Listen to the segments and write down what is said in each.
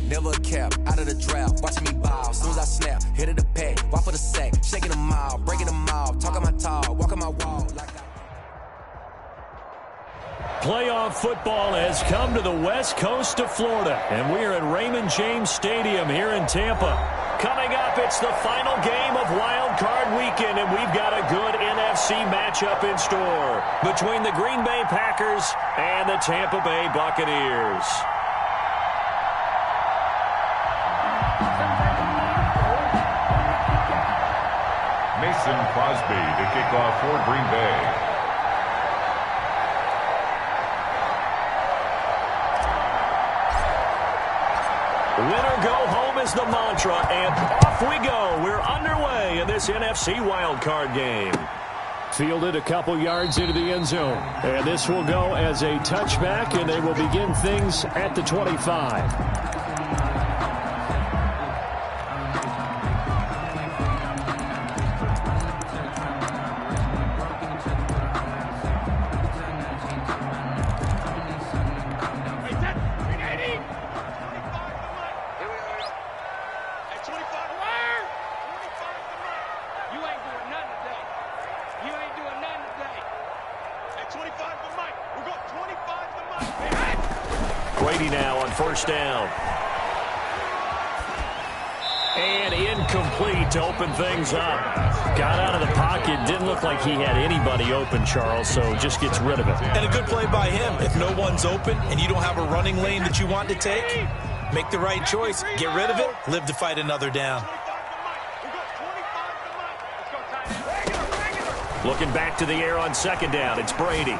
never a cap, out of the draft, watching me ball. Soon as I snap, hit of the pack, walk for the sack, shaking them out, breaking them out, talking my talk, walking my wall. Playoff football has come to the west coast of Florida, and we are at Raymond James Stadium here in Tampa. Coming up, it's the final game of Wild Card Weekend, and we've got a good NFC matchup in store between the Green Bay Packers and the Tampa Bay Buccaneers. Mason Crosby to kick off for Green Bay. Winner go home is the mantra, and off we go. We're underway in this NFC wildcard game. Fielded a couple yards into the end zone. And this will go as a touchback, and they will begin things at the 25. Brady now on first down. And incomplete to open things up. Got out of the pocket. Didn't look like he had anybody open, Charles, so just gets rid of it. And a good play by him. If no one's open and you don't have a running lane that you want to take, make the right choice. Get rid of it. Live to fight another down. Looking back to the air on second down. It's Brady.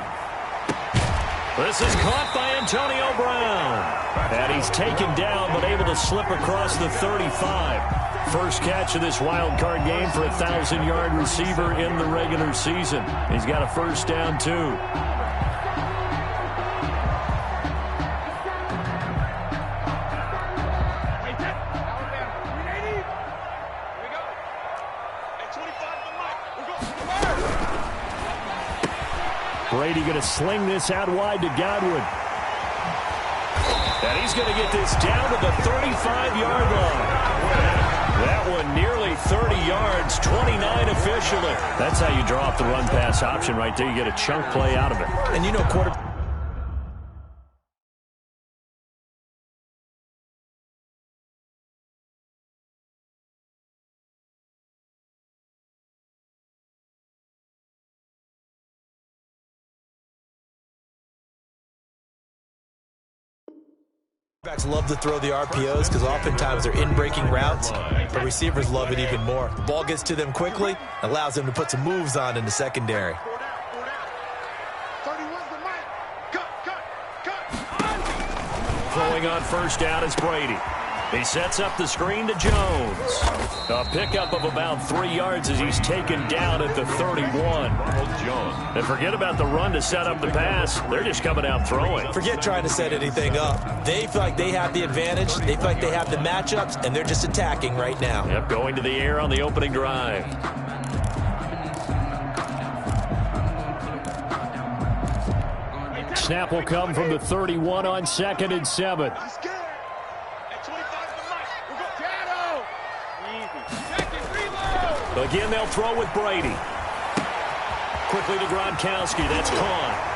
This is caught by Antonio Brown. And he's taken down but able to slip across the 35. First catch of this wild card game for a 1,000-yard receiver in the regular season. He's got a first down, too. Brady going to sling this out wide to Godwin. And he's going to get this down to the 35-yard line. That one nearly 30 yards, 29 officially. That's how you draw up the run-pass option right there. You get a chunk play out of it. And you know, quarterback. Quarterbacks love to throw the RPOs because oftentimes they're in-breaking routes, but receivers love it even more. The ball gets to them quickly, allows them to put some moves on in the secondary. Throwing on first down is Brady. He sets up the screen to Jones. A pickup of about 3 yards as he's taken down at the 31. And forget about the run to set up the pass. They're just coming out throwing. Forget trying to set anything up. They feel like they have the advantage. They feel like they have the matchups, and they're just attacking right now. Yep, going to the air on the opening drive. Snap will come from the 31 on 2nd and 7. Again, they'll throw with Brady. Quickly to Gronkowski. That's caught.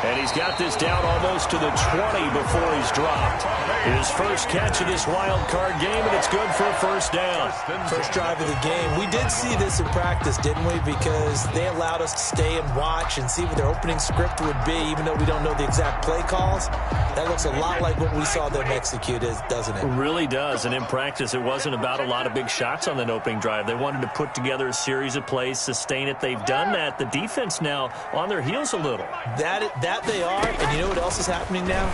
And he's got this down almost to the 20 before he's dropped. His first catch of this wild card game, and it's good for a first down. First drive of the game. We did see this in practice, didn't we? Because they allowed us to stay and watch and see what their opening script would be, even though we don't know the exact play calls. That looks a lot like what we saw them execute, doesn't it? It really does. And in practice, it wasn't about a lot of big shots on that opening drive. They wanted to put together a series of plays, sustain it. They've done that. The defense now on their heels a little. That they are, and you know what else is happening now?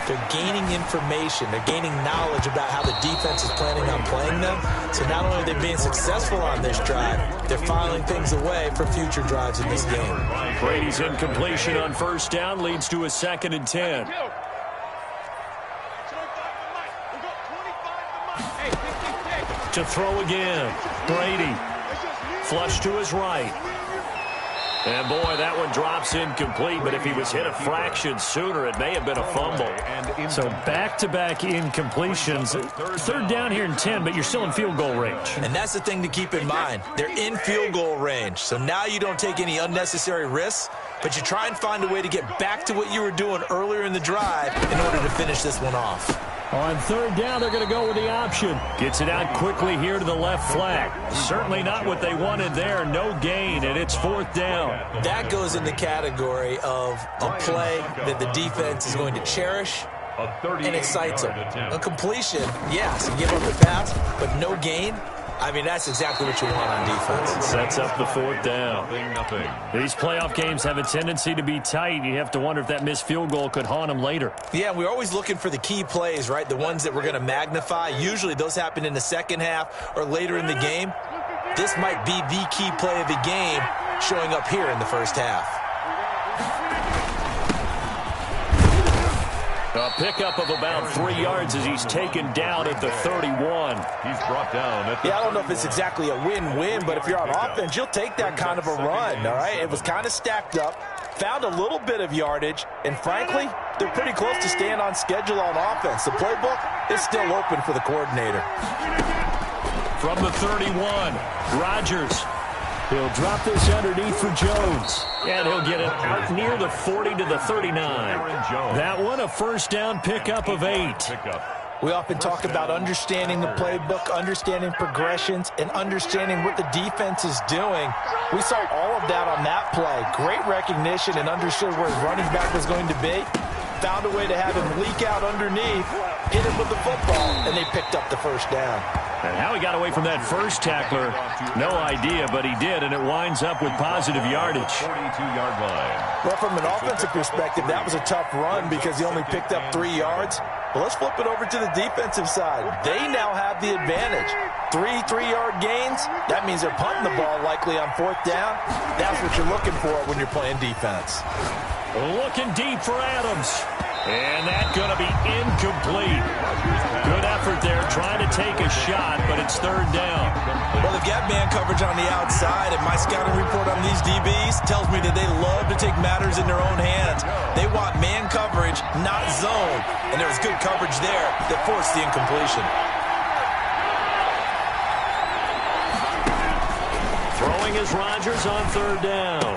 They're gaining information. They're gaining knowledge about how the defense is planning on playing them. So not only are they being successful on this drive, they're filing things away for future drives in this game. Brady's incompletion on first down leads to a 2nd and 10. To throw again. Brady. Flush to his right. And, boy, that one drops incomplete, but if he was hit a fraction sooner, it may have been a fumble. So back-to-back incompletions. Third down here in 10, but you're still in field goal range. And that's the thing to keep in mind. They're in field goal range, so now you don't take any unnecessary risks, but you try and find a way to get back to what you were doing earlier in the drive in order to finish this one off. On third down, they're going to go with the option. Gets it out quickly here to the left flag. Certainly not what they wanted there. No gain, and it's fourth down. That goes in the category of a play that the defense is going to cherish and excites them. A completion, yes, you give up the pass, but no gain. I mean, that's exactly what you want on defense. Sets up the fourth down. These playoff games have a tendency to be tight. You have to wonder if that missed field goal could haunt them later. Yeah, we're always looking for the key plays, right? The ones that we're going to magnify. Usually those happen in the second half or later in the game. This might be the key play of the game showing up here in the first half. A pickup of about 3 yards as he's taken down at the 31. He's brought down at the I don't know if it's exactly a win-win, but if you're on offense, you'll take that kind of a run, all right? It was kind of stacked up, found a little bit of yardage, and frankly, they're pretty close to staying on schedule on offense. The playbook is still open for the coordinator. From the 31, Rodgers. He'll drop this underneath for Jones. And he'll get it out near the 40 to the 39. That one, a first down pickup of 8. We often talk about understanding the playbook, understanding progressions, and understanding what the defense is doing. We saw all of that on that play. Great recognition and understood where his running back was going to be. Found a way to have him leak out underneath, hit him with the football, and they picked up the first down. And how he got away from that first tackler, no idea, but he did, and it winds up with positive yardage. 42-yard line. Well, from an offensive perspective, that was a tough run because he only picked up 3 yards. Well, let's flip it over to the defensive side. They now have the advantage. 3-3-yard gains, that means they're punting the ball likely on fourth down. That's what you're looking for when you're playing defense. Looking deep for Adams. And that's going to be incomplete. Good effort there, trying to take a shot, but it's third down. Well, they've got man coverage on the outside, and my scouting report on these DBs tells me that they love to take matters in their own hands. They want man coverage, not zone. And there was good coverage there that forced the incompletion. Throwing is Rodgers on third down.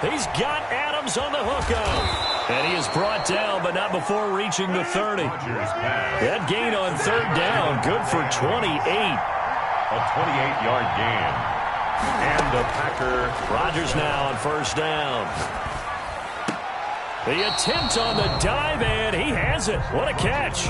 He's got Adams on the hookup. And he is brought down, but not before reaching the 30. That gain on third down, good for 28. A 28-yard gain. And the Packer. Rodgers now on first down. The attempt on the dive, and he has it. What a catch.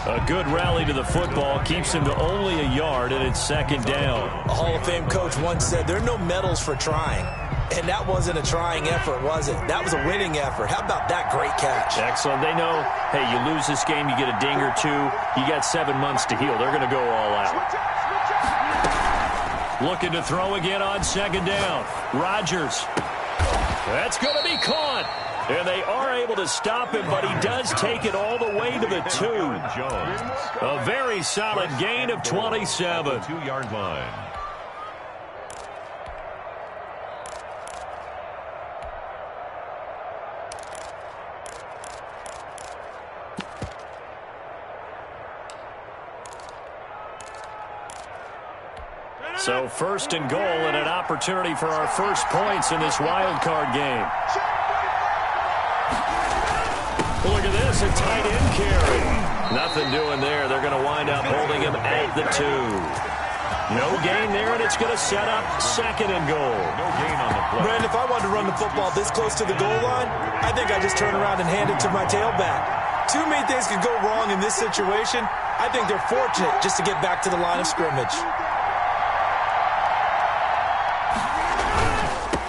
A good rally to the football keeps him to only a yard, and it's second down. A Hall of Fame coach once said, there are no medals for trying. And that wasn't a trying effort, was it? That was a winning effort. How about that great catch? Excellent. They know, hey, you lose this game, you get a ding or two. You got 7 months to heal. They're going to go all out. Looking to throw again on second down. Rodgers. That's going to be caught. And they are able to stop him, but he does take it all the way to the 2. A very solid gain of 27. 2-yard line. So first and goal and an opportunity for our first points in this wild card game. Look at this, a tight end carry. Nothing doing there. They're going to wind up holding him at the 2. No gain there, and it's going to set up second and goal. No gain on the play. Brandon, if I wanted to run the football this close to the goal line, I think I just turn around and hand it to my tailback. Too many things could go wrong in this situation. I think they're fortunate just to get back to the line of scrimmage.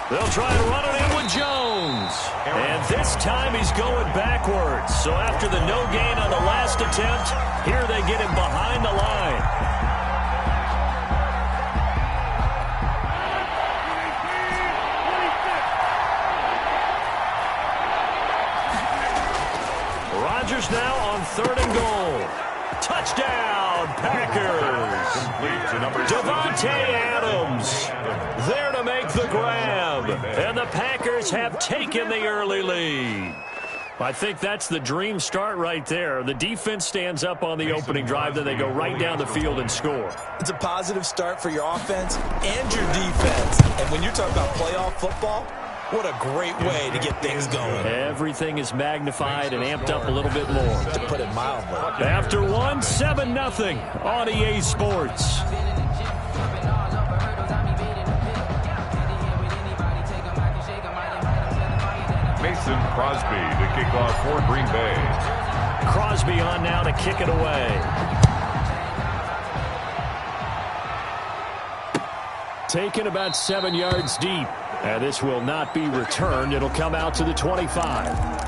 They'll try to run it in with Jones. And this time he's going backwards. So after the no gain on the last attempt, here they get him behind the line. Rodgers now on third and goal. Touchdown, Packers. Complete to number Davante Adams there to make the grab. And the Packers have taken the early lead. I think that's the dream start right there. The defense stands up on the opening drive, then they go right down the field and score. It's a positive start for your offense and your defense. And when you're talking about playoff football, what a great way to get things going. Everything is magnified and amped up a little bit more. To put it mildly. After one, 7-0 on EA Sports. Mason Crosby to kick off for Green Bay. Crosby on now to kick it away. Taken about 7 yards deep. And this will not be returned. It'll come out to the 25.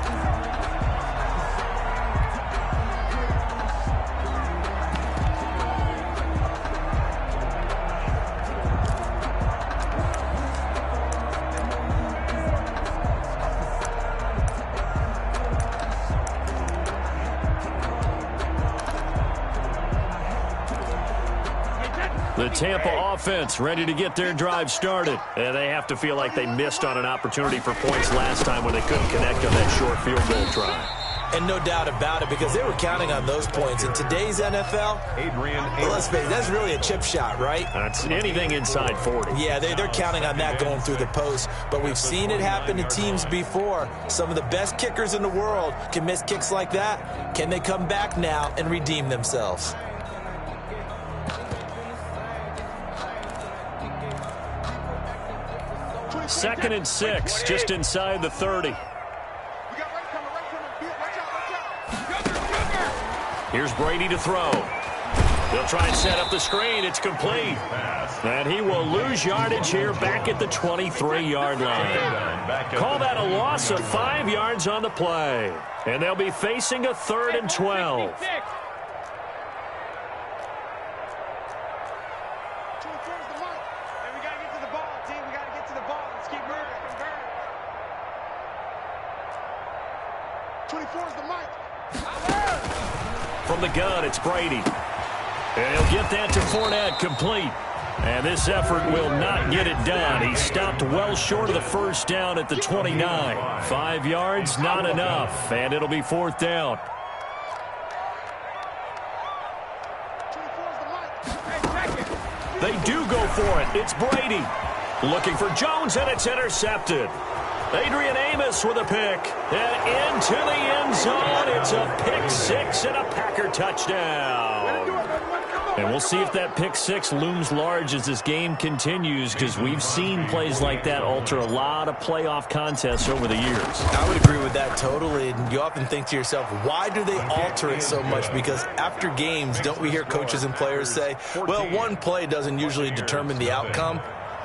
The Tampa offense ready to get their drive started. And they have to feel like they missed on an opportunity for points last time when they couldn't connect on that short field goal try. And no doubt about it, because they were counting on those points. In today's NFL, let's face it, that's really a chip shot, right? That's anything inside 40. Yeah, they're counting on that going through the post. But we've seen it happen to teams before. Some of the best kickers in the world can miss kicks like that. Can they come back now and redeem themselves? Second and 6, just inside the 30. Here's Brady to throw. They'll try and set up the screen. It's complete. And he will lose yardage here back at the 23-yard line. Call that a loss of 5 yards on the play. And they'll be facing a 3rd and 12. From the gun, it's Brady. And he'll get that to Fournette, complete. And this effort will not get it done. He stopped well short of the first down at the 29. 5 yards, not enough. And it'll be 4th down. They do go for it. It's Brady. Looking for Jones, and it's intercepted. Adrian Amos with a pick. And into the end zone. It's a pick 6 and a Packer touchdown. And we'll see if that pick 6 looms large as this game continues, because we've seen plays like that alter a lot of playoff contests over the years. I would agree with that totally. And you often think to yourself, why do they alter it so much? Because after games, don't we hear coaches and players say, well, one play doesn't usually determine the outcome?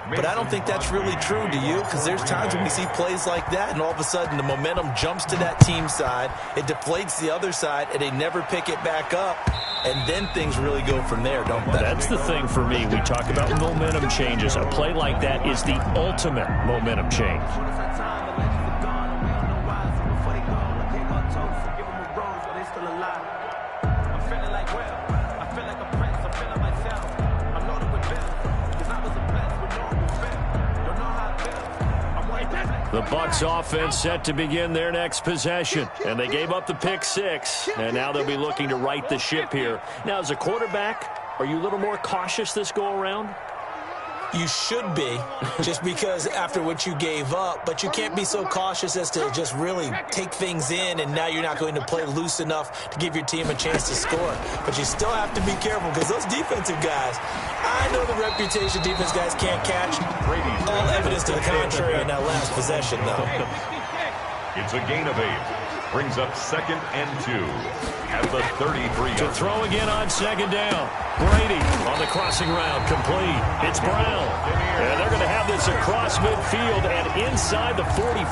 But I don't think that's really true, do you? Because there's times when we see plays like that, and all of a sudden the momentum jumps to that team side, it deflates the other side, and they never pick it back up. And then things really go from there, don't they? That's the thing for me. We talk about momentum changes. A play like that is the ultimate momentum change. The Bucs offense set to begin their next possession. And they gave up the pick 6. And now they'll be looking to right the ship here. Now, as a quarterback, are you a little more cautious this go-around? You should be, just because after what you gave up, but you can't be so cautious as to just really take things in, and now you're not going to play loose enough to give your team a chance to score. But you still have to be careful, because those defensive guys, I know the reputation defense guys can't catch. All evidence to the contrary in that last possession, though. It's a gain of 8. Brings up 2nd and 2 at the 33. To throw again on 2nd down. Brady on the crossing route, complete. It's Brown. And they're going to have this across midfield and inside the 45.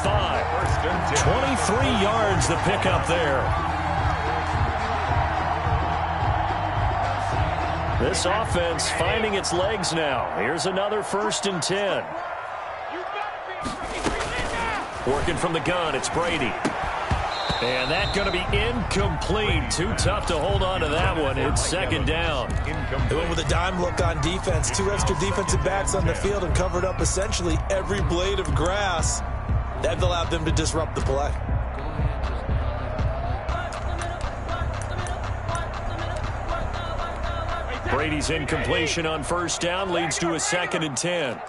23 yards the pickup there. This offense finding its legs now. Here's another 1st and 10. Working from the gun, it's Brady. And that's going to be incomplete. Too tough to hold on to that one. It's second down. They went with a dime look on defense. 2 extra defensive backs on the field and covered up essentially every blade of grass. That allowed them to disrupt the play. Brady's incompletion on first down leads to a 2nd and 10.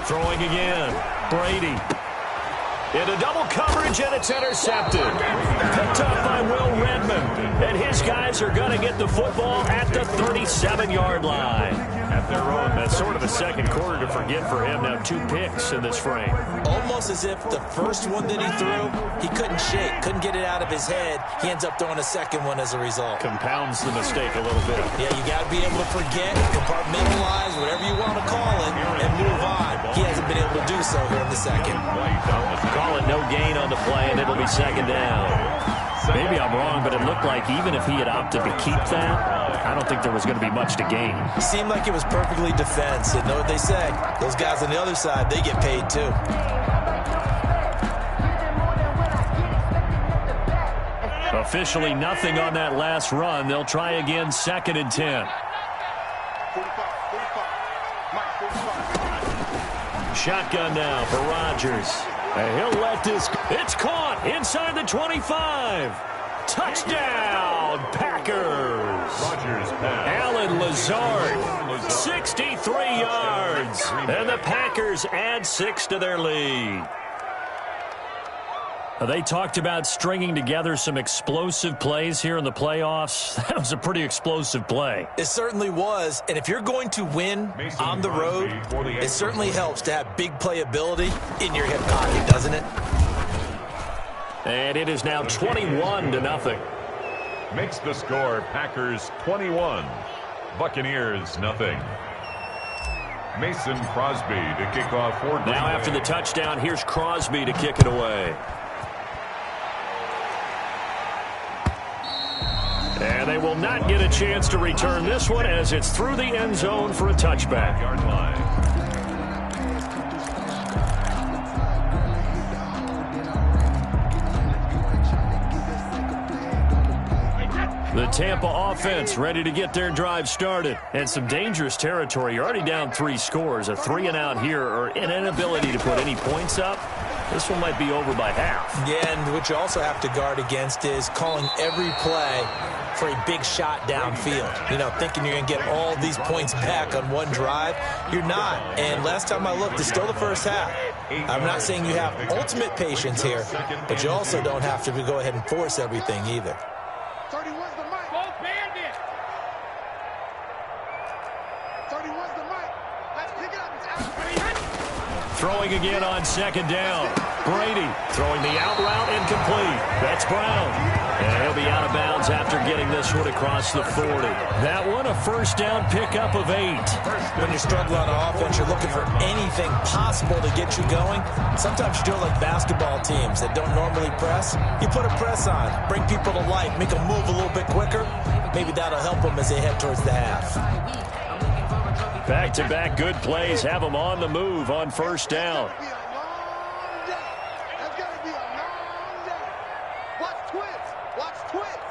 Throwing again. Brady. Into double coverage, and it's intercepted. Picked up by Will Redmond. And his guys are going to get the football at the 37-yard line. At their own, that's sort of a second quarter to forget for him. Now 2 picks in this frame. Almost as if the first one that he threw, he couldn't shake, couldn't get it out of his head. He ends up throwing a second one as a result. Compounds the mistake a little bit. Yeah, you got to be able to forget, compartmentalize, whatever you want to call it, and move on. He hasn't been able to do so here in the second. Call it no gain on the play, and it'll be second down. Maybe I'm wrong, but it looked like even if he had opted to keep that, I don't think there was going to be much to gain. It seemed like it was perfectly defense. And know what they say? Those guys on the other side, they get paid too. Officially nothing on that last run. They'll try again, 2nd and 10. Shotgun now for Rodgers. And he'll let this... It's caught inside the 25. Touchdown, Packers. Allen Lazard, 63 yards. And the Packers add 6 to their lead. They talked about stringing together some explosive plays here in the playoffs. That was a pretty explosive play. It certainly was. And if you're going to win on the road, it certainly helps to have big playability in your hip pocket, doesn't it? And it is now 21-0. Makes the score Packers 21, Buccaneers nothing. Mason Crosby to kick off for Green Bay. Now after the touchdown, here's Crosby to kick it away. And they will not get a chance to return this one as it's through the end zone for a touchback. Yard line. The Tampa offense ready to get their drive started. And some dangerous territory. You're already down 3 scores. A 3-and-out here or an inability to put any points up. This one might be over by half. Yeah, and what you also have to guard against is calling every play for a big shot downfield. You know, thinking you're going to get all these points back on one drive. You're not. And last time I looked, it's still the first half. I'm not saying you have ultimate patience here, but you also don't have to go ahead and force everything either. 31's the mic. Go Bandit. 31's the mic. Let's pick it up. It's out. Throwing again on 2nd down. Brady throwing the out route incomplete. That's Brown. And he'll be out of bounds after getting this one across the 40. That one a first down pickup of 8. When you're struggling on offense, you're looking for anything possible to get you going. Sometimes you do it like basketball teams that don't normally press. You put a press on, bring people to life, make them move a little bit quicker. Maybe that'll help them as they head towards the half. Back-to-back good plays have them on the move on first down. That's going to be a long day. Watch twits. Watch twits.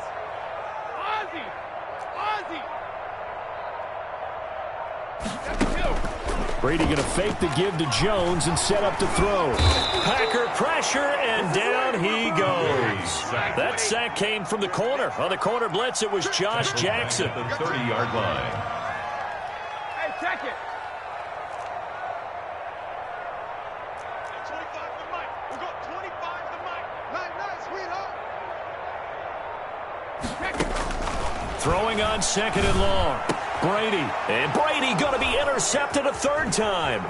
Ozzy. Brady going to fake the give to Jones and set up to throw. Packer pressure, and down he goes. That sack came from the corner. On the corner blitz, it was Josh Jackson. At the 30-yard line. Hey, check it. 25 the mic. We'll go 25 the mic. Nice, sweetheart. Throwing on 2nd and long. Brady. And Brady going to be intercepted a 3rd time.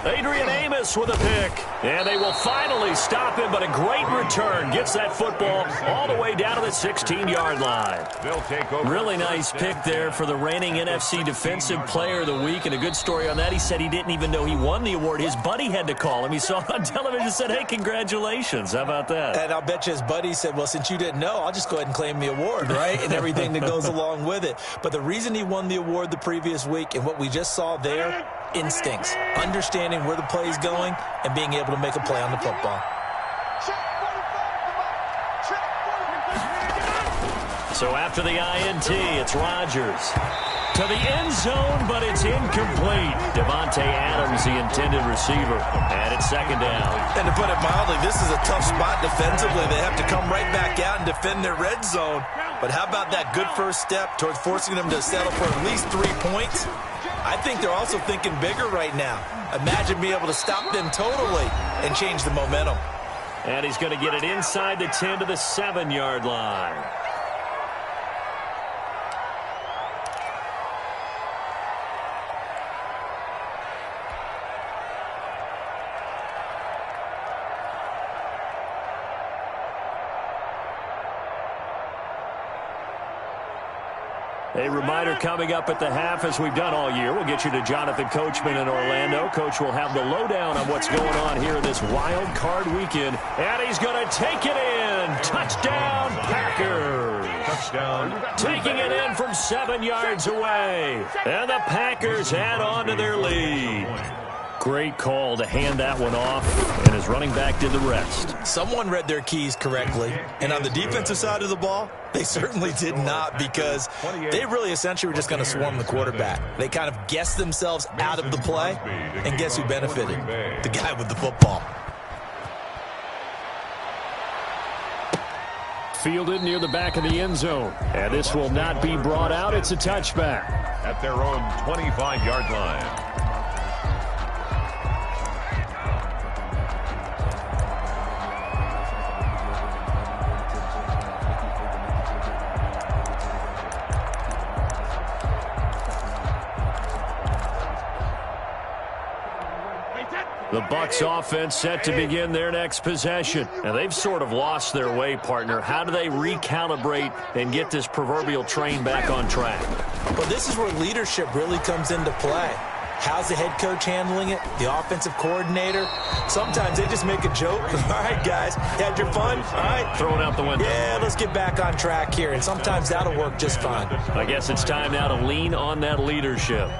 Adrian Amos with a pick. And they will finally stop him, but a great return gets that football all the way down to the 16-yard line. They'll take over. Really nice pick there for the reigning NFC Defensive Player of the Week. And a good story on that, he said he didn't even know he won the award. His buddy had to call him. He saw it on television and said, hey, congratulations. How about that? And I'll bet you his buddy said, well, since you didn't know, I'll just go ahead and claim the award, right? And everything that goes along with it. But the reason he won the award the previous week and what we just saw there, instincts, understanding where the play is going and being able to make a play on the football. So after the INT, it's Rodgers. To the end zone, but it's incomplete. Devontae Adams, the intended receiver. And it's second down. And to put it mildly, this is a tough spot defensively. They have to come right back out and defend their red zone. But how about that good first step towards forcing them to settle for at least 3 points? I think they're also thinking bigger right now. Imagine being able to stop them totally and change the momentum. And he's going to get it inside the 10 to the 7-yard line. A reminder coming up at the half, as we've done all year. We'll get you to Jonathan Coachman in Orlando. Coach will have the lowdown on what's going on here in this wild card weekend. And he's going to take it in. Touchdown, Packers. Touchdown. Taking it in from 7 yards away. And the Packers add on to their lead. Great call to hand that one off, and his running back did the rest. Someone read their keys correctly, and on the defensive side of the ball, they certainly did not, because they really essentially were just going to swarm the quarterback. They kind of guessed themselves out of the play, and guess who benefited? The guy with the football. Fielded near the back of the end zone, and this will not be brought out. It's a touchback. At their own 25-yard line. The Bucs offense set to begin their next possession. Now, they've sort of lost their way, partner. How do they recalibrate and get this proverbial train back on track? Well, this is where leadership really comes into play. How's the head coach handling it? The offensive coordinator? Sometimes they just make a joke. All right, guys, you had your fun? All right. Throw it out the window. Yeah, let's get back on track here. And sometimes that'll work just fine. I guess it's time now to lean on that leadership.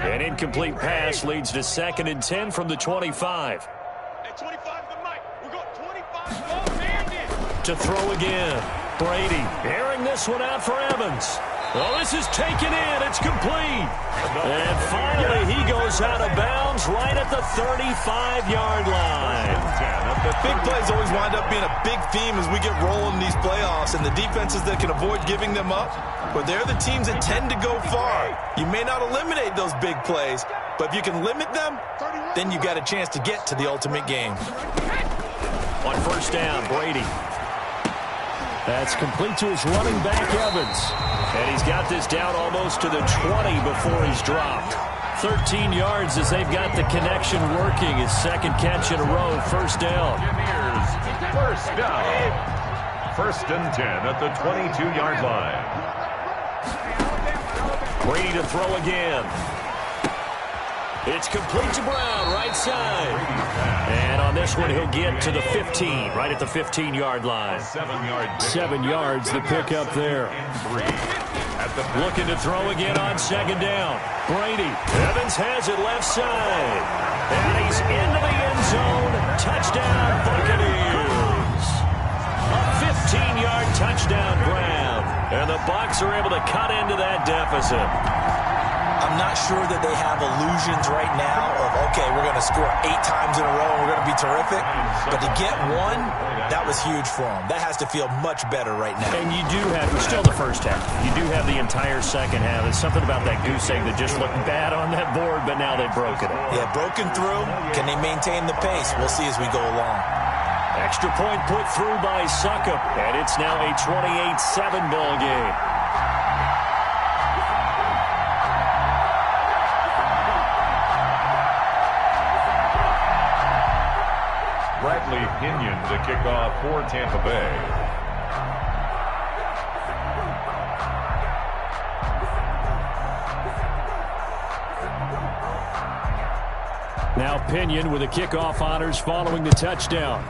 An incomplete pass leads to 2nd and 10 from the 25. At 25 the mic. We got 25 To throw again. Brady airing this one out for Evans. Well, this is taken in. It's complete. And finally, he goes out of bounds right at the 35-yard line. Big plays always wind up being a big theme as we get rolling in these playoffs, and the defenses that can avoid giving them up, but they're the teams that tend to go far. You may not eliminate those big plays, but if you can limit them, then you got a chance to get to the ultimate game. On first down, Brady. That's complete to his running back, Evans. And he's got this down almost to the 20 before he's dropped. 13 yards as they've got the connection working. His second catch in a row, first down. First down. 1st and 10 at the 22-yard line. Brady to throw again. It's complete to Brown, right side. And on this one, he'll get to the 15, right at the 15-yard line. 7 yards, the pickup there. Looking to throw again on 2nd down. Brady. Evans has it left side. And he's into the end zone. Touchdown, Buccaneers. A 15-yard touchdown, Brown. And the Bucs are able to cut into that deficit. I'm not sure that they have illusions right now of, okay, we're going to score 8 times in a row and we're going to be terrific. But to get one, that was huge for them. That has to feel much better right now. And you do have, we're still in the first half. You do have the entire second half. There's something about that goose egg that just looked bad on that board, but now they've broken it. Yeah, broken through. Can they maintain the pace? We'll see as we go along. Extra point put through by Succop. And it's now a 28-7 ball game. Bradley Pinion to kick off for Tampa Bay. Now Pinion with the kickoff honors following the touchdown.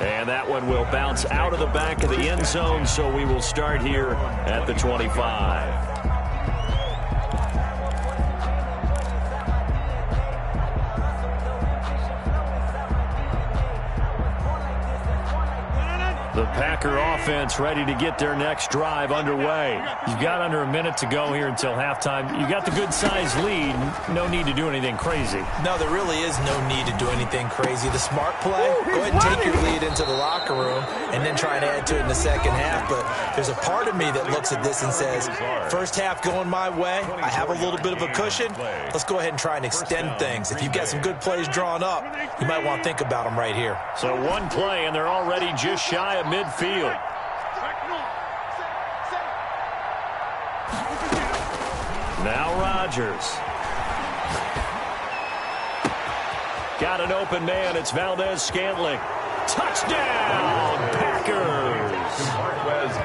And that one will bounce out of the back of the end zone, so we will start here at the 25. The Packer offense ready to get their next drive underway. You've got under a minute to go here until halftime. You got the good-sized lead. No need to do anything crazy. No, there really is no need to do anything crazy. The smart play, go ahead and take your lead into the locker room and then try and add to it in the second half. But there's a part of me that looks at this and says, first half going my way, I have a little bit of a cushion. Let's go ahead and try and extend things. If you've got some good plays drawn up, you might want to think about them right here. So one play, and they're already just shy of midfield. Now Rodgers. Got an open man. It's Valdez-Scantling. Touchdown, Packers.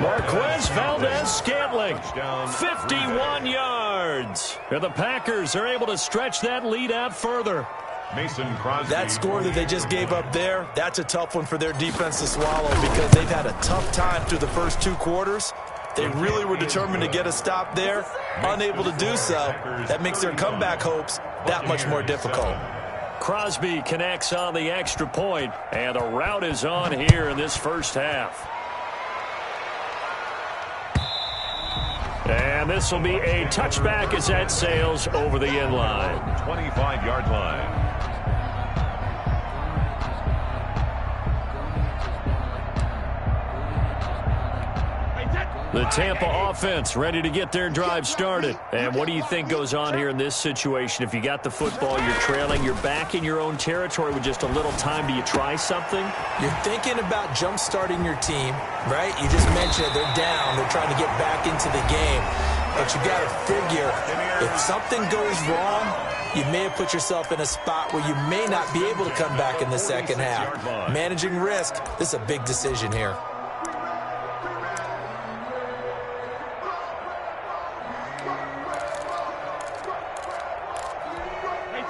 Marquez Valdez-Scantling. 51 yards. And the Packers are able to stretch that lead out further. Mason Crosby. That score that they just gave up there, that's a tough one for their defense to swallow because they've had a tough time through the first two quarters. They really were determined to get a stop there, unable to do so. That makes their comeback hopes that much more difficult. Crosby connects on the extra point, and the route is on here in this first half. And this will be a touchback as that sails over the end line. 25-yard line. The Tampa offense ready to get their drive started. And what do you think goes on here in this situation? If you got the football, you're trailing, you're back in your own territory with just a little time. Do you try something? You're thinking about jump-starting your team, right? You just mentioned they're down. They're trying to get back into the game. But you got to figure, if something goes wrong, you may have put yourself in a spot where you may not be able to come back in the second half. Managing risk, this is a big decision here.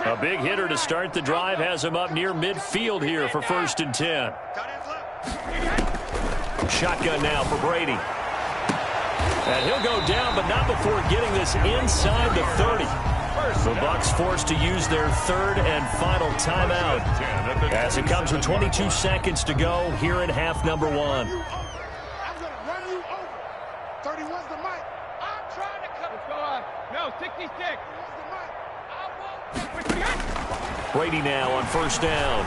A big hitter to start the drive has him up near midfield here for 1st and 10. Shotgun now for Brady. And he'll go down, but not before getting this inside the 30. The Bucs forced to use their third and final timeout as it comes with 22 seconds to go here in half number 1. I'm going to run you over. 31's the mic. I'm trying to come. Let's go. No, 66. 31's the mic. Brady now on 1st down.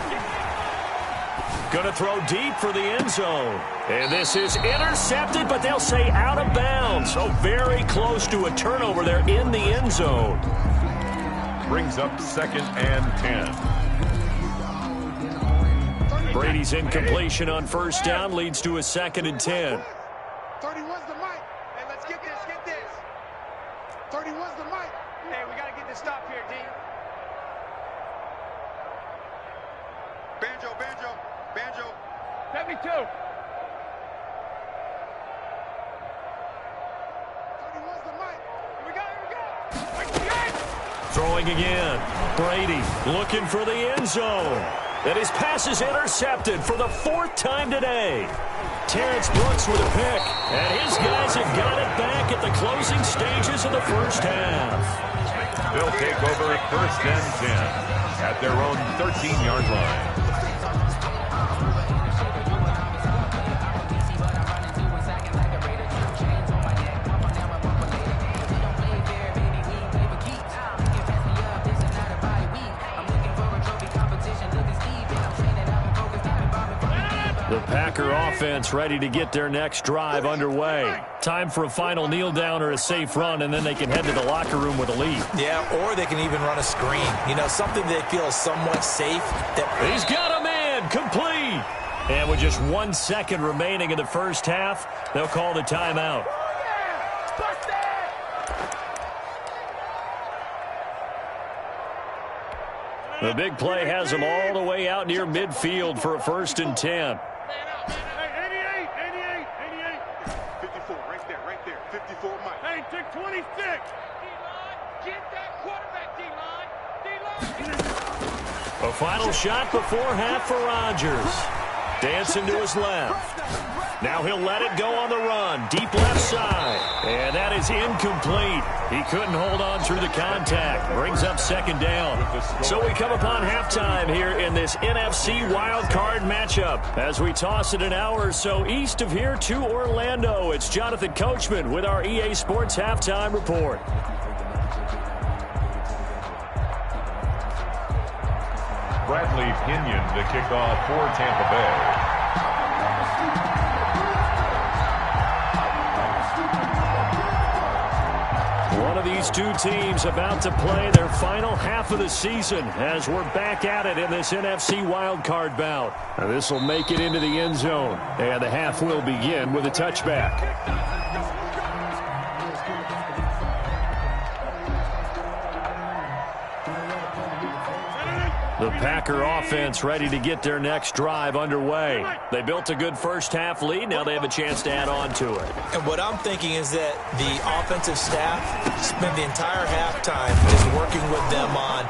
Going to throw deep for the end zone. And this is intercepted, but they'll say out of bounds. So very close to a turnover there in the end zone. Brings up 2nd and 10. Brady's incompletion on 1st down leads to a 2nd and 10. 31's the mic. Hey, let's get this. 31's the mic. Hey, we got to get this stop here, D. Banjo. 72. 31's the mic. Here we go. Throwing again. Brady looking for the end zone. And his pass is intercepted for the 4th time today. Terrence Brooks with a pick. And his guys have got it back at the closing stages of the first half. They'll take over 1st and 10 at their own 13-yard line. The Packer offense ready to get their next drive underway. Time for a final kneel down or a safe run, and then they can head to the locker room with a lead. Yeah, or they can even run a screen. You know, something they feel somewhat safe. He's got a man, complete. And with just 1 second remaining in the first half, they'll call the timeout. The big play has them all the way out near midfield for a 1st and 10. 54, right there. 54, Mike. Hey, take 26. D-line, get that quarterback, D-line. A final shot before half for Rodgers. Dancing to his left. Now he'll let it go on the run. Deep left side. And that is incomplete. He couldn't hold on through the contact. Brings up second down. So we come upon halftime here in this NFC Wild Card matchup. As we toss it an hour or so east of here to Orlando, it's Jonathan Coachman with our EA Sports Halftime Report. Bradley Pinion to kick off for Tampa Bay. One of these two teams about to play their final half of the season as we're back at it in this NFC wildcard bout. This will make it into the end zone, and the half will begin with a touchback. The Packer offense ready to get their next drive underway. They built a good first half lead. Now they have a chance to add on to it. And what I'm thinking is that the offensive staff spent the entire halftime just working with them on,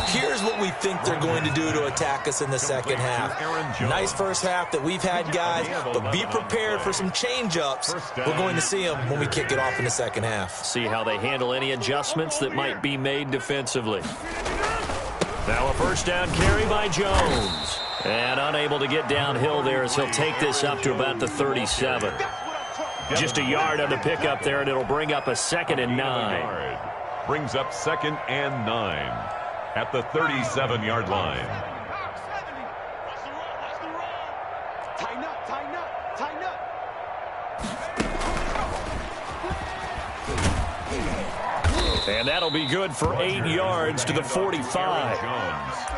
here's what we think they're going to do to attack us in the second half. Nice first half that we've had, guys, but be prepared for some change-ups. We're going to see them when we kick it off in the second half. See how they handle any adjustments that might be made defensively. Now a first down carry by Jones. And unable to get downhill there as he'll take this up to about the 37. Just a yard on the pickup there, and it'll bring up a 2nd and 9. Brings up 2nd and 9 at the 37-yard line. Tighten up, tighten up, tighten up. And that'll be good for 8 yards to the 45.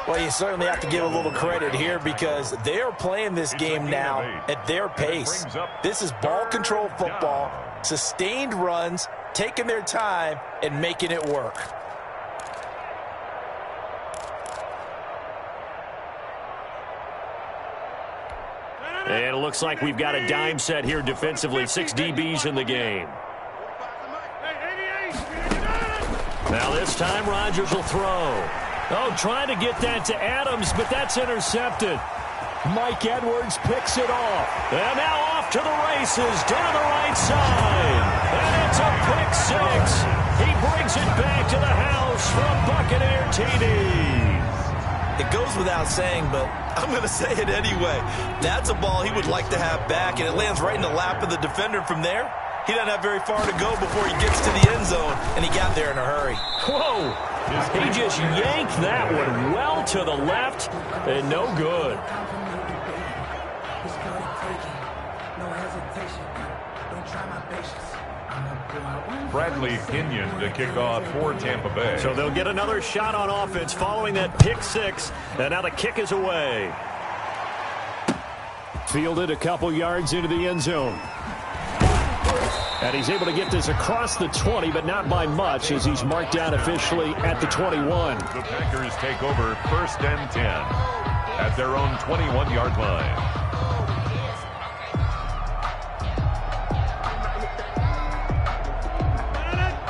Well, you certainly have to give a little credit here because they are playing this game now at their pace. This is ball control football, sustained runs, taking their time, and making it work. And it looks like we've got a dime set here defensively. 6 DBs in the game. Now this time Rodgers will throw. Oh, trying to get that to Adams, but that's intercepted. Mike Edwards picks it off. And now off to the races down the right side. And it's a pick 6. He brings it back to the house for a Buccaneer TD. It goes without saying, but I'm going to say it anyway. That's a ball he would like to have back, and it lands right in the lap of the defender from there. He doesn't have very far to go before he gets to the end zone, and he got there in a hurry. Whoa! He just yanked that one well to the left, and no good. Bradley Pinion to kick off for Tampa Bay. So they'll get another shot on offense following that pick 6, and now the kick is away. Fielded a couple yards into the end zone. And he's able to get this across the 20, but not by much as he's marked down officially at the 21. The Packers take over 1st and 10 at their own 21-yard line.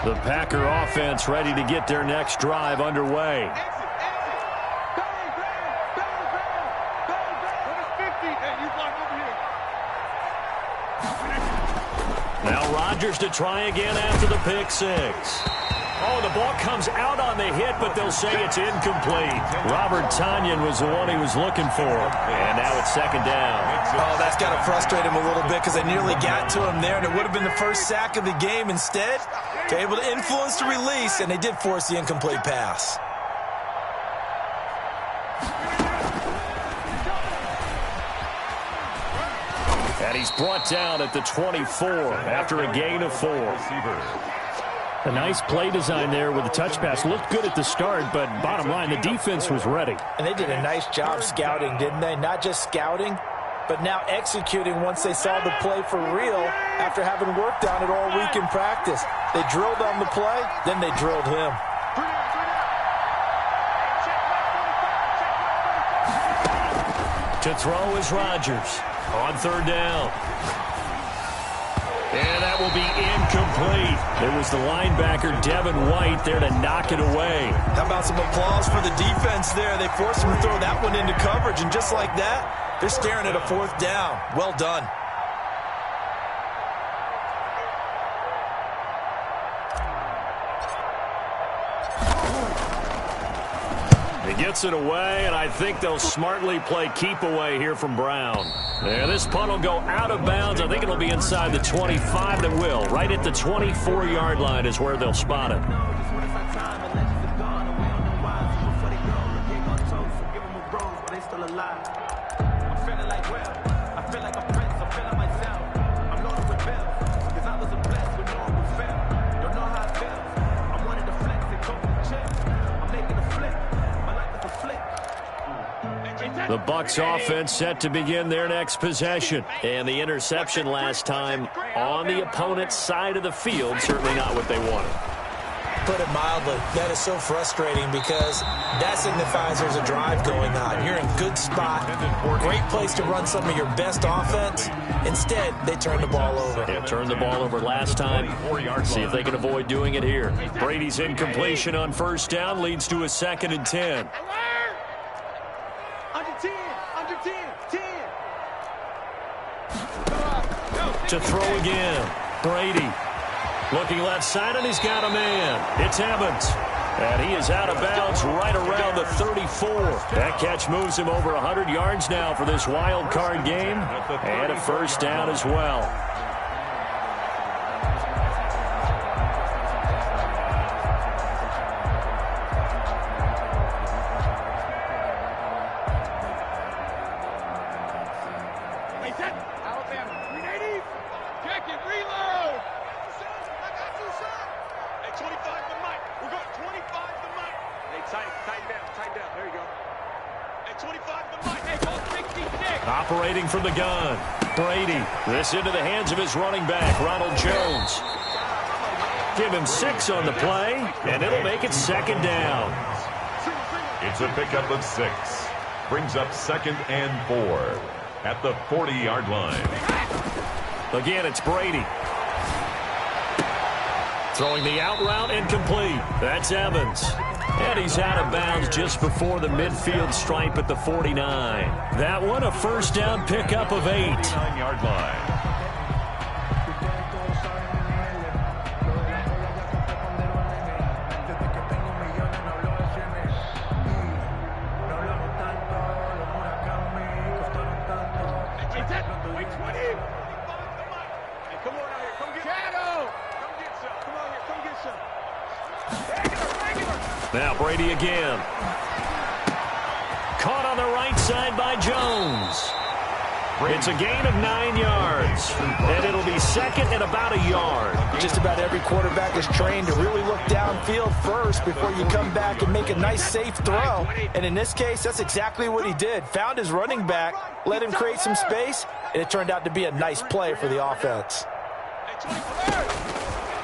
The Packer offense ready to get their next drive underway. Now Rodgers to try again after the pick 6. Oh, the ball comes out on the hit, but they'll say it's incomplete. Robert Tonyan was the one he was looking for. And now it's 2nd down. Oh, that's got to frustrate him a little bit because they nearly got to him there, and it would have been the first sack of the game. Instead, they're able to influence the release, and they did force the incomplete pass. And he's brought down at the 24 after a gain of 4. A nice play design there with the touch pass. Looked good at the start, but bottom line, the defense was ready. And they did a nice job scouting, didn't they? Not just scouting, but now executing once they saw the play for real after having worked on it all week in practice. They drilled on the play, then they drilled him. To throw is Rodgers on 3rd down. And that will be incomplete. It was the linebacker, Devin White, there to knock it away. How about some applause for the defense there? They forced him to throw that one into coverage, and just like that, They're staring at a 4th down. Well done. He gets it away, and I think they'll smartly play keep away here from Brown. Yeah, this punt will go out of bounds. I think it'll be inside the 25. That will. Right at the 24-yard line is where they'll spot it. The Bucs offense set to begin their next possession. And the interception last time on the opponent's side of the field, certainly not what they wanted. Put it mildly, that is so frustrating because that signifies there's a drive going on. You're in a good spot, great place to run some of your best offense. Instead, they turn the ball over. Yeah, turned the ball over last time. See if they can avoid doing it here. Brady's incompletion on 1st down leads to a 2nd and 10. To throw again. Brady looking left side, and he's got a man. It's Evans. And he is out of bounds right around the 34. That catch moves him over 100 yards now for this wild card game. And a 1st down as well. Operating from the gun. Brady. This into the hands of his running back, Ronald Jones. Give him 6 on the play, and it'll make it 2nd down. It's a pickup of 6. Brings up 2nd and 4 at the 40-yard line. Again, it's Brady. Throwing the out route incomplete. That's Evans. And he's out of bounds just before the midfield stripe at the 49. That one a 1st down pickup of 8. 9-yard line. Now Brady again. Caught on the right side by Jones. It's a gain of 9 yards. And it'll be 2nd and about a yard. Just about every quarterback is trained to really look downfield first before you come back and make a nice, safe throw. And in this case, that's exactly what he did. Found his running back, let him create some space, and it turned out to be a nice play for the offense.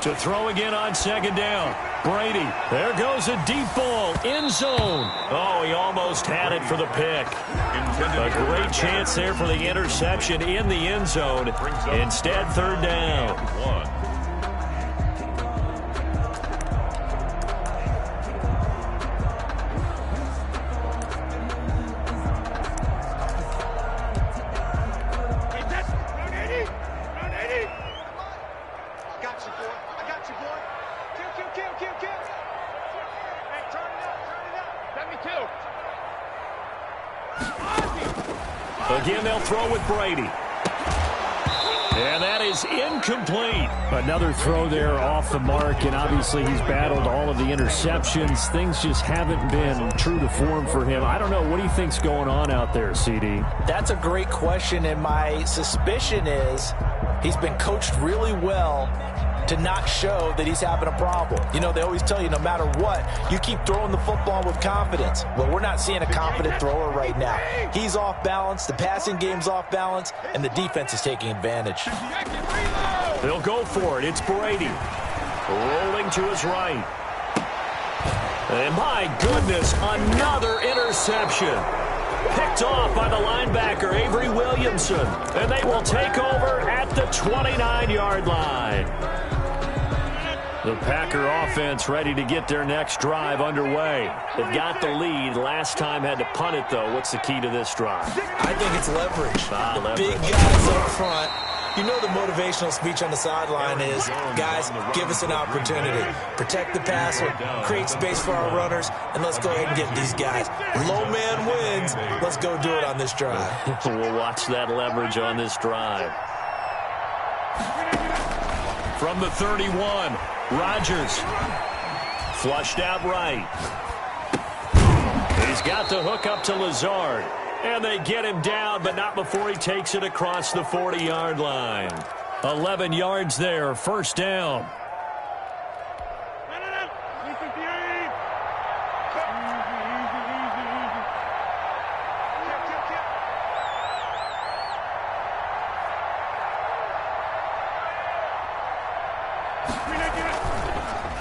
To throw again on 2nd down. Brady. There goes a deep ball. End zone. Oh, he almost had it for the pick. A great chance there for the interception in the end zone. Instead, 3rd down. Again, they'll throw with Brady. And that is incomplete. Another throw there off the mark, and obviously he's battled all of the interceptions. Things just haven't been true to form for him. I don't know. What do you think's going on out there, CD? That's a great question, and my suspicion is he's been coached really well to not show that he's having a problem. You know, they always tell you no matter what, you keep throwing the football with confidence. Well, we're not seeing a confident thrower right now. He's off balance, the passing game's off balance, and the defense is taking advantage. They'll go for it. It's Brady. Rolling to his right. And my goodness, another interception. Picked off by the linebacker, Avery Williamson. And they will take over at the 29-yard line. The Packer offense ready to get their next drive underway. They've got the lead. Last time had to punt it, though. What's the key to this drive? I think it's leverage. Leverage. Big guys up front. You know the motivational speech on the sideline is, guys, give us an opportunity. Protect the passer, create space for our runners, and let's go ahead and get these guys. Low man wins. Let's go do it on this drive. We'll watch that leverage on this drive. From the 31, Rodgers. Flushed out right. He's got the hook up to Lazard. And they get him down, but not before he takes it across the 40-yard line. 11 yards there, first down.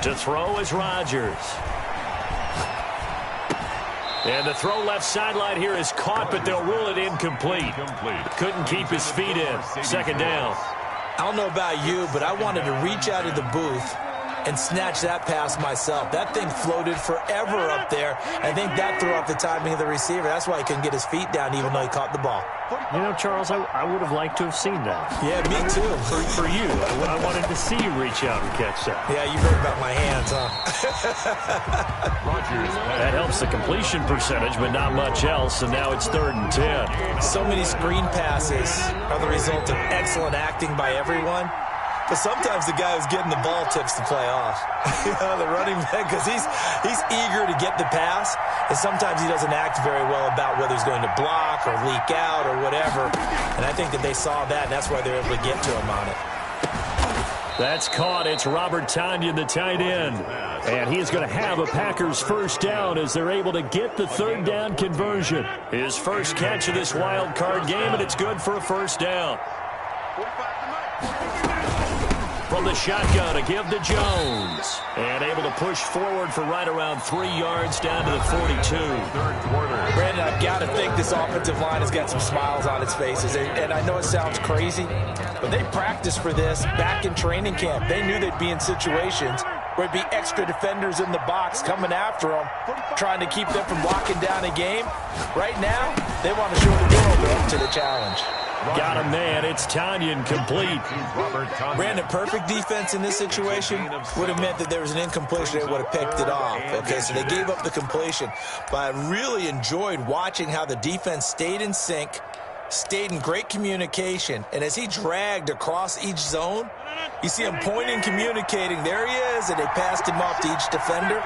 To throw is Rodgers. And the throw left sideline here is caught, but they'll rule it incomplete. Couldn't keep his feet in. Second down. I don't know about you, but I wanted to reach out of the booth and snatch that pass myself. That thing floated forever up there. I think that threw off the timing of the receiver. That's why he couldn't get his feet down even though he caught the ball. You know, Charles, I would have liked to have seen that. Yeah, me too. For you. I wanted to see you reach out and catch that. Yeah, you heard about my hands, huh? That helps the completion percentage, but not much else, and now it's 3rd and 10. So many screen passes are the result of excellent acting by everyone. But sometimes the guy who's getting the ball tips the play off. You know, the running back, because he's eager to get the pass, and sometimes he doesn't act very well about whether he's going to block or leak out or whatever. And I think that they saw that, and that's why they were able to get to him on it. That's caught. It's Robert Tonyan, the tight end. And he is going to have a Packers first down as they're able to get the 3rd down conversion. His first catch of this wild card game, and it's good for a first down. From the shotgun, a give to Jones. And able to push forward for right around 3 yards down to the 42. Third quarter. Brandon, I've got to think this offensive line has got some smiles on its faces. And I know it sounds crazy, but they practiced for this back in training camp. They knew they'd be in situations where it'd be extra defenders in the box coming after them, trying to keep them from locking down a game. Right now, they want to show the world they're up to the challenge. Got a man. It's Tonyan complete. Brandon, perfect defense in this situation would have meant that there was an incompletion. They would have picked it off. Okay, so they gave up the completion. But I really enjoyed watching how the defense stayed in sync, stayed in great communication. And as he dragged across each zone, you see him pointing, communicating. There he is, and they passed him off to each defender.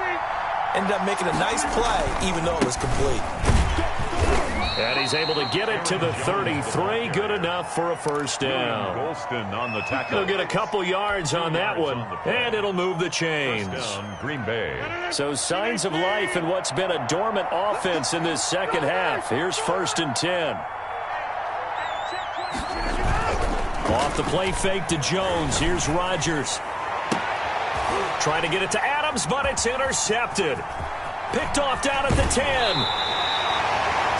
Ended up making a nice play, even though it was complete. And he's able to get it to the 33. Good enough for a first down. Golston on the tackle. He'll get a couple yards on that one, and it'll move the chains. Green Bay. So signs of life in what's been a dormant offense in this second half. Here's 1st and 10. Off the play fake to Jones. Here's Rodgers. Trying to get it to Adams, but it's intercepted. Picked off down at the 10.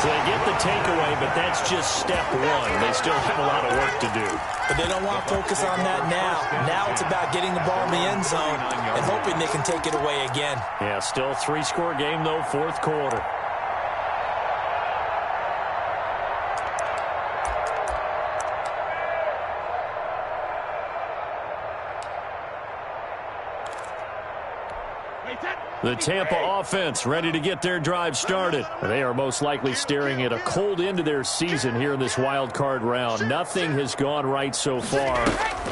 So they get the takeaway, but that's just step one. They still have a lot of work to do. But they don't want to focus on that now. Now it's about getting the ball in the end zone and hoping they can take it away again. Yeah, still 3-score game, though, 4th quarter. The Tampa offense ready to get their drive started. They are most likely staring at a cold end to their season here in this wild card round. Nothing has gone right so far,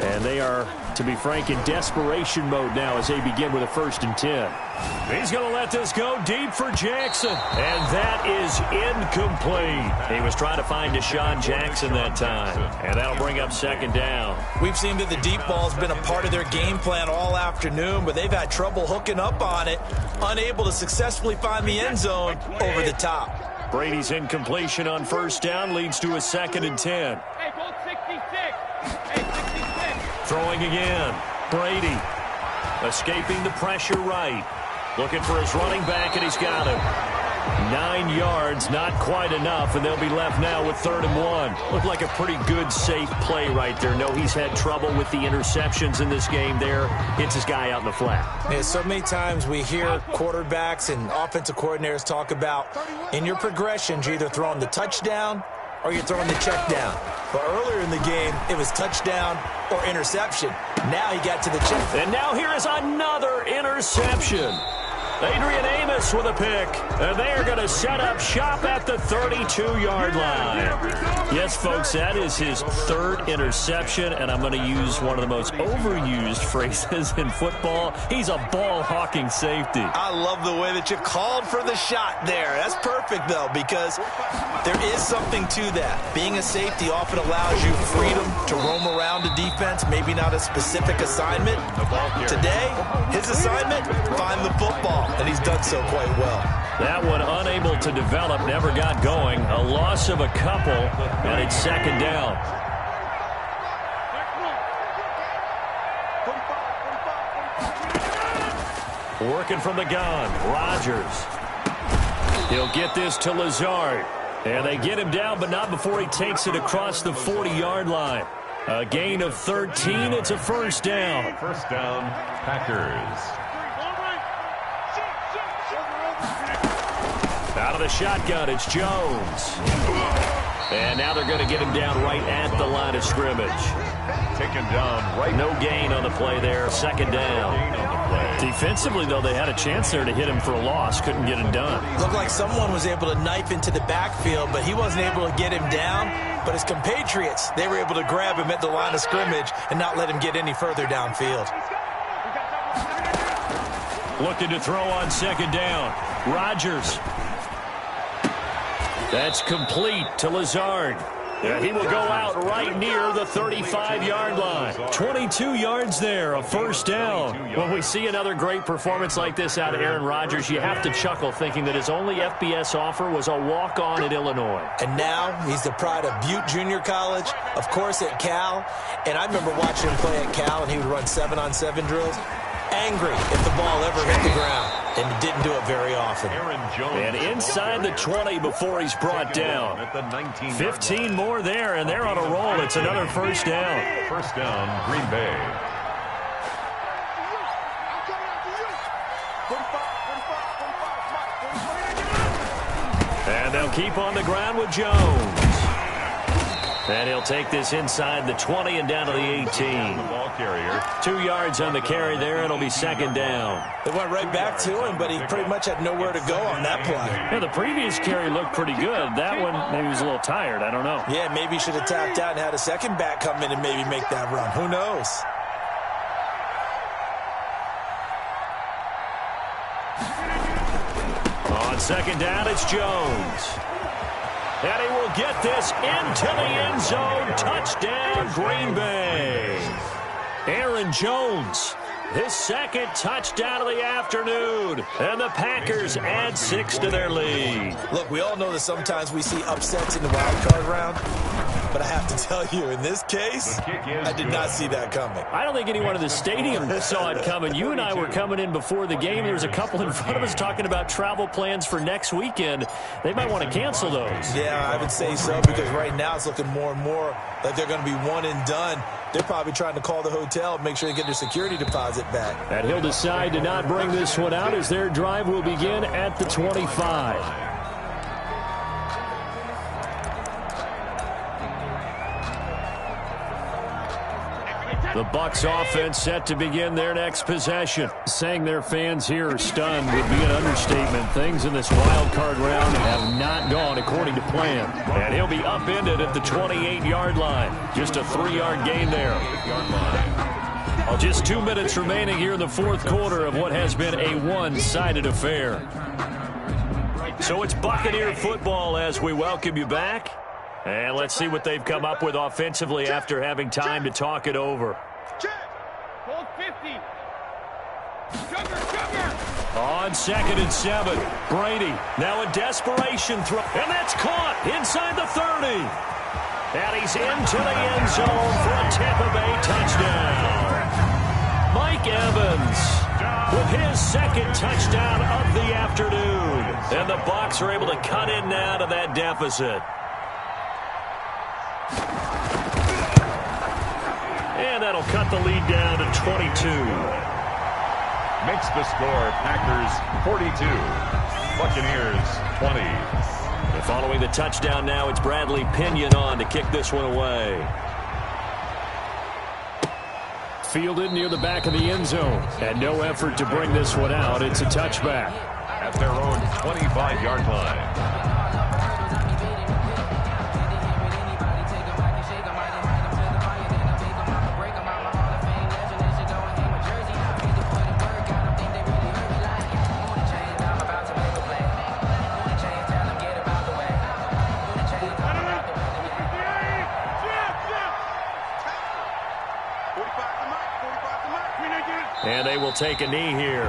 and they are, to be frank, in desperation mode now as they begin with a 1st and 10. He's going to let this go deep for Jackson, and that is incomplete. He was trying to find Deshaun Jackson that time, and that'll bring up 2nd down. We've seen that the deep ball has been a part of their game plan all afternoon, but they've had trouble hooking up on it, unable to successfully find the end zone over the top. Brady's incompletion on 1st down leads to a 2nd and 10. Hey, hold 66. Hey, 66. Throwing again. Brady escaping the pressure right. Looking for his running back, and he's got him. 9 yards, not quite enough, and they'll be left now with 3rd and 1. Looked like a pretty good, safe play right there. No, he's had trouble with the interceptions in this game there. Hits his guy out in the flat. Yeah, so many times we hear quarterbacks and offensive coordinators talk about in your progressions, you're either throwing the touchdown or you're throwing the check down. But earlier in the game, it was touchdown or interception. Now he got to the check. And now here is another interception. Adrian Amos with a pick. And they are going to set up shop at the 32-yard line. Yes, folks, that is his 3rd interception, and I'm going to use one of the most overused phrases in football. He's a ball-hawking safety. I love the way that you called for the shot there. That's perfect, though, because there is something to that. Being a safety often allows you freedom to roam around the defense, maybe not a specific assignment. Today, his assignment, find the football. And he's done so quite well. That one unable to develop, never got going. A loss of a couple, and it's 2nd down. Working from the gun, Rodgers. He'll get this to Lazard. And they get him down, but not before he takes it across the 40-yard line. A gain of 13, it's a 1st down. 1st down, Packers. Out of the shotgun, it's Jones. And now they're going to get him down right at the line of scrimmage. Taken down right. No gain on the play there. 2nd down. Defensively, though, they had a chance there to hit him for a loss. Couldn't get it done. Looked like someone was able to knife into the backfield, but he wasn't able to get him down. But his compatriots, they were able to grab him at the line of scrimmage and not let him get any further downfield. Looking to throw on 2nd down. Rodgers. That's complete to Lazard. And he will go out right near the 35-yard line. 22 yards there, a 1st down. When we see another great performance like this out of Aaron Rodgers, you have to chuckle thinking that his only FBS offer was a walk-on at Illinois. And now he's the pride of Butte Junior College, of course at Cal. And I remember watching him play at Cal, and he would run 7-on-7 drills. Angry if the ball ever hit the ground, and he didn't do it very often. And inside the 20 before he's brought down. 15 more there, and they're on a roll. It's another 1st down. 1st down, Green Bay. And they'll keep on the ground with Jones. And he'll take this inside the 20 and down to the 18. The ball carrier. 2 yards on the carry there. It'll be 2nd down. They went right back to him, but he pretty much had nowhere to go on that play. Yeah, the previous carry looked pretty good. That one, maybe he was a little tired. I don't know. Yeah, maybe he should have tapped out and had a second back come in and maybe make that run. Who knows? On 2nd down, it's Jones. And he will get this into the end zone. Touchdown, Green Bay. Aaron Jones, his 2nd touchdown of the afternoon. And the Packers add 6 to their lead. Look, we all know that sometimes we see upsets in the wild card round. But I have to tell you, in this case, I did not see that coming. I don't think anyone in the stadium saw it coming. You and I were coming in before the game. There was a couple in front of us talking about travel plans for next weekend. They might want to cancel those. Yeah, I would say so, because right now it's looking more and more like they're going to be one and done. They're probably trying to call the hotel and make sure they get their security deposit back. And he'll decide to not bring this one out as their drive will begin at the 25. The Bucs offense set to begin their next possession. Saying their fans here are stunned would be an understatement. Things in this wild card round have not gone according to plan. And he'll be upended at the 28-yard line. Just a 3-yard gain there. Well, just 2 minutes remaining here in the 4th quarter of what has been a one-sided affair. So it's Buccaneer football as we welcome you back. And let's see what they've come up with offensively after having time to talk it over. Hold 50. Sugar. On 2nd and 7, Brady now a desperation throw. And that's caught inside the 30. And he's into the end zone for a Tampa Bay touchdown. Mike Evans with his second touchdown of the afternoon. And the Bucs are able to cut in now to that deficit. And that'll cut the lead down to 22. Makes the score Packers 42, Buccaneers 20. And following the touchdown now, it's Bradley Pinion on to kick this one away. Fielded near the back of the end zone. And no effort to bring this one out. It's a touchback. At their own 25-yard line. And they will take a knee here.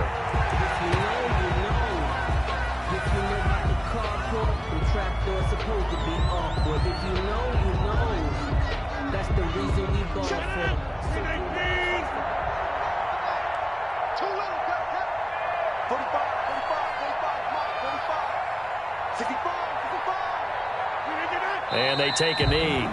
And they take a knee.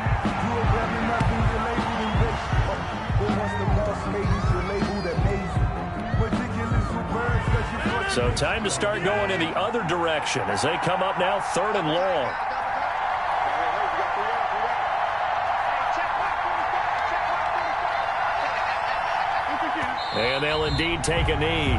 So time to start going in the other direction as they come up now 3rd and long. And they'll indeed take a knee.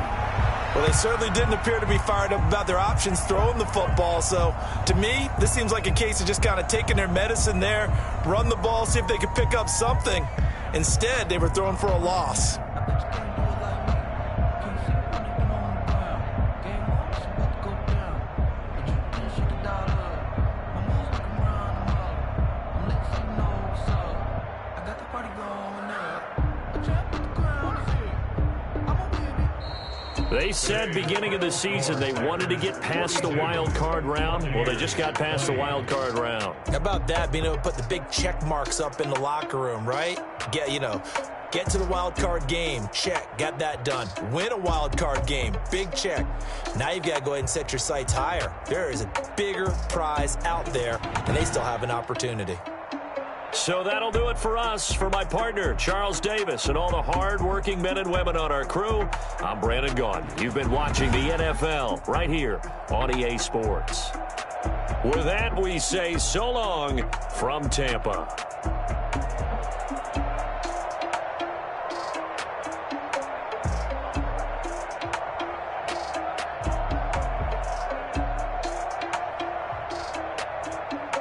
Well, they certainly didn't appear to be fired up about their options throwing the football. So, to me, this seems like a case of just kind of taking their medicine there, run the ball, see if they could pick up something. Instead, they were throwing for a loss. They said beginning of the season they wanted to get past the wild card round. Well, they just got past the wild card round. How about that, being able to put the big check marks up in the locker room, right? Get to the wild card game. Check. Got that done. Win a wild card game. Big check. Now you've got to go ahead and set your sights higher. There is a bigger prize out there, and they still have an opportunity. So that'll do it for us. For my partner, Charles Davis, and all the hard-working men and women on our crew, I'm Brandon Gaudin. You've been watching the NFL right here on EA Sports. With that, we say so long from Tampa.